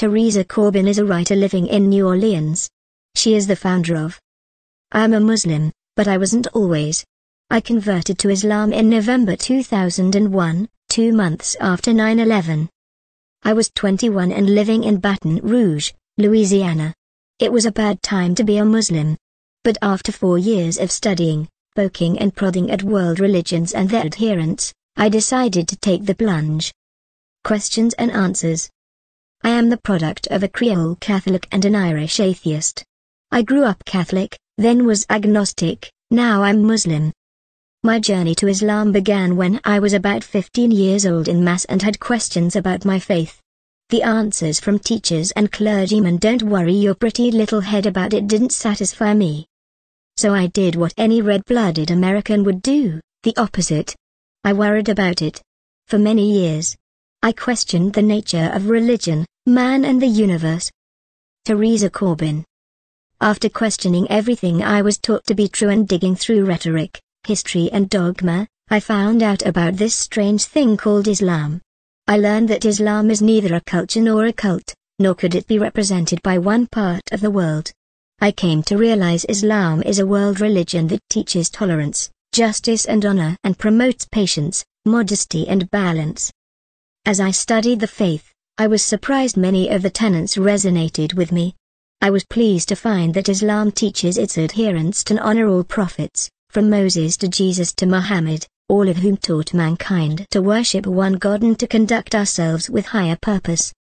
Teresa Corbin is a writer living in New Orleans. She is the founder of I'm a Muslim, but I wasn't always. I converted to Islam in November 2001, 2 months after 9/11. I was 21 and living in Baton Rouge, Louisiana. It was a bad time to be a Muslim. But after 4 years of studying, poking and prodding at world religions and their adherents, I decided to take the plunge. Questions and answers. I am the product of a Creole Catholic and an Irish atheist. I grew up Catholic, then was agnostic, now I'm Muslim. My journey to Islam began when I was about 15 years old in mass and had questions about my faith. The answers from teachers and clergymen, "Don't worry your pretty little head about it," didn't satisfy me. So I did what any red-blooded American would do, the opposite. I worried about it. For many years, I questioned the nature of religion, man and the universe. Teresa Corbin. After questioning everything I was taught to be true and digging through rhetoric, history and dogma, I found out about this strange thing called Islam. I learned that Islam is neither a culture nor a cult, nor could it be represented by one part of the world. I came to realize Islam is a world religion that teaches tolerance, justice and honor and promotes patience, modesty and balance. As I studied the faith, I was surprised many of the tenets resonated with me. I was pleased to find that Islam teaches its adherents to honor all prophets, from Moses to Jesus to Muhammad, all of whom taught mankind to worship one God and to conduct ourselves with higher purpose.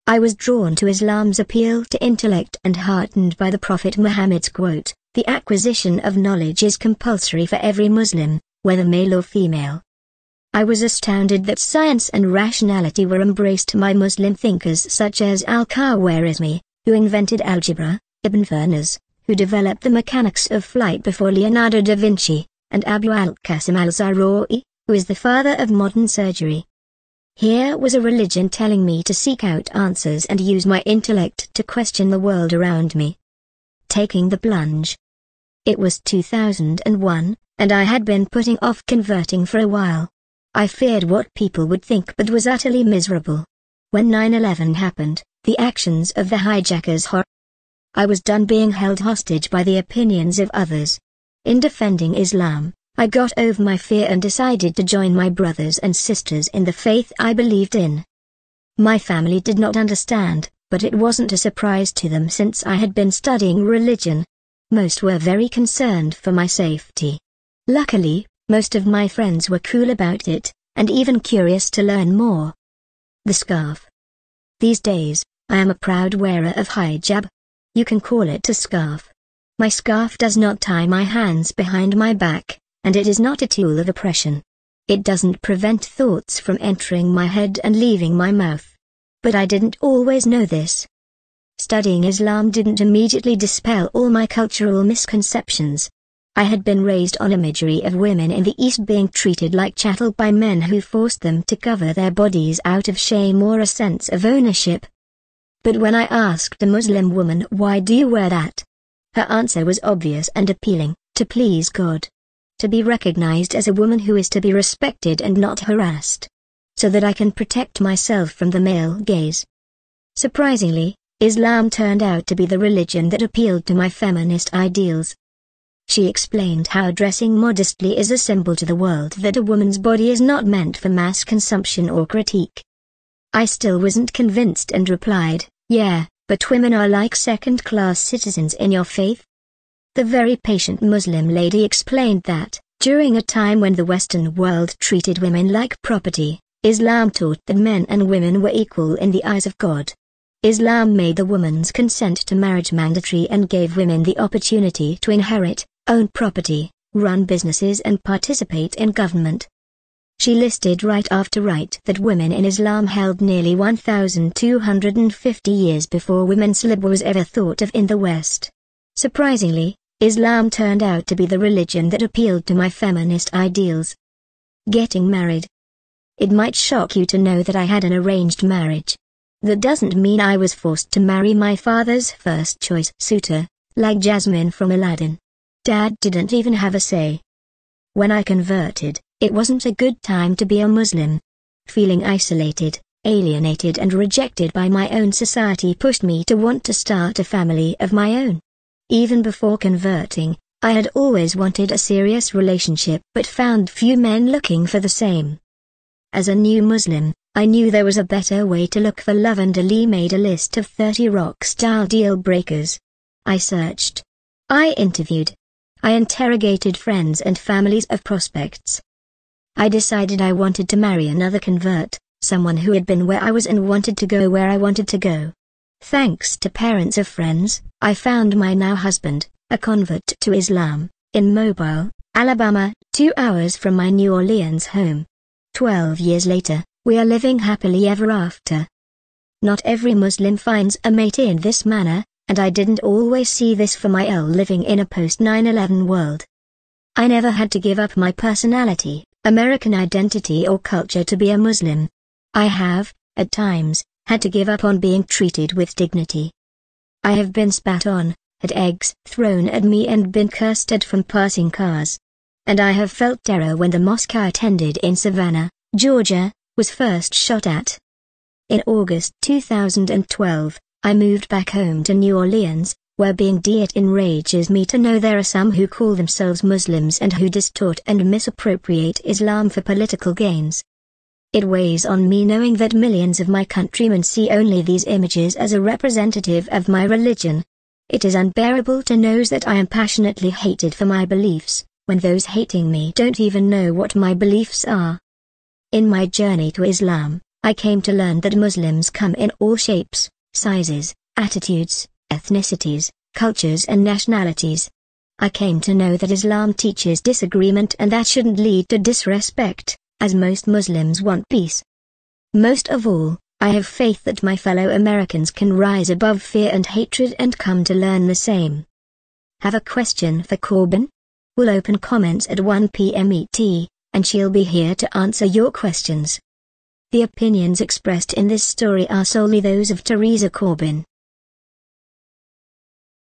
I was drawn to Islam's appeal to intellect and heartened by the Prophet Muhammad's quote, "The acquisition of knowledge is compulsory for every Muslim, whether male or female." I was astounded that science and rationality were embraced by Muslim thinkers such as Al-Khwarizmi, who invented algebra, Ibn Firnas, who developed the mechanics of flight before Leonardo da Vinci, and Abu al-Qasim al-Zarra'i, who is the father of modern surgery. Here was a religion telling me to seek out answers and use my intellect to question the world around me. Taking the plunge. It was 2001, and I had been putting off converting for a while. I feared what people would think but was utterly miserable. When 9/11 happened, the actions of the hijackers I was done being held hostage by the opinions of others. In defending Islam, I got over my fear and decided to join my brothers and sisters in the faith I believed in. My family did not understand, but it wasn't a surprise to them since I had been studying religion. Most were very concerned for my safety. Luckily, most of my friends were cool about it, and even curious to learn more. The scarf. These days, I am a proud wearer of hijab. You can call it a scarf. My scarf does not tie my hands behind my back, and it is not a tool of oppression. It doesn't prevent thoughts from entering my head and leaving my mouth. But I didn't always know this. Studying Islam didn't immediately dispel all my cultural misconceptions. I had been raised on imagery of women in the East being treated like chattel by men who forced them to cover their bodies out of shame or a sense of ownership. But when I asked a Muslim woman, "Why do you wear that?" her answer was obvious and appealing: to please God. To be recognized as a woman who is to be respected and not harassed. So that I can protect myself from the male gaze. Surprisingly, Islam turned out to be the religion that appealed to my feminist ideals. She explained how dressing modestly is a symbol to the world that a woman's body is not meant for mass consumption or critique. I still wasn't convinced and replied, "Yeah, but women are like second-class citizens in your faith." The very patient Muslim lady explained that, during a time when the Western world treated women like property, Islam taught that men and women were equal in the eyes of God. Islam made the woman's consent to marriage mandatory and gave women the opportunity to inherit, own property, run businesses and participate in government. She listed right after right that women in Islam held nearly 1,250 years before women's liberty was ever thought of in the West. Surprisingly, Islam turned out to be the religion that appealed to my feminist ideals. Getting married. It might shock you to know that I had an arranged marriage. That doesn't mean I was forced to marry my father's first choice suitor, like Jasmine from Aladdin. Dad didn't even have a say. When I converted, it wasn't a good time to be a Muslim. Feeling isolated, alienated and rejected by my own society pushed me to want to start a family of my own. Even before converting, I had always wanted a serious relationship but found few men looking for the same. As a new Muslim, I knew there was a better way to look for love, and Ali made a list of 30 rock-style deal breakers. I searched. I interviewed. I interrogated friends and families of prospects. I decided I wanted to marry another convert, someone who had been where I was and wanted to go where I wanted to go. Thanks to parents of friends, I found my now husband, a convert to Islam, in Mobile, Alabama, 2 hours from my New Orleans home. 12 years later, we are living happily ever after. Not every Muslim finds a mate in this manner, and I didn't always see this for my living in a post-9/11 world. I never had to give up my personality, American identity or culture to be a Muslim. I have, at times, had to give up on being treated with dignity. I have been spat on, had eggs thrown at me and been cursed at from passing cars. And I have felt terror when the mosque I attended in Savannah, Georgia, was first shot at. In August 2012, I moved back home to New Orleans, where being it enrages me to know there are some who call themselves Muslims and who distort and misappropriate Islam for political gains. It weighs on me knowing that millions of my countrymen see only these images as a representative of my religion. It is unbearable to know that I am passionately hated for my beliefs, when those hating me don't even know what my beliefs are. In my journey to Islam, I came to learn that Muslims come in all shapes, sizes, attitudes, ethnicities, cultures and nationalities. I came to know that Islam teaches disagreement and that shouldn't lead to disrespect, as most Muslims want peace. Most of all, I have faith that my fellow Americans can rise above fear and hatred and come to learn the same. Have a question for Corbin? We'll open comments at 1 p.m. ET, and she'll be here to answer your questions. The opinions expressed in this story are solely those of Teresa Corbin.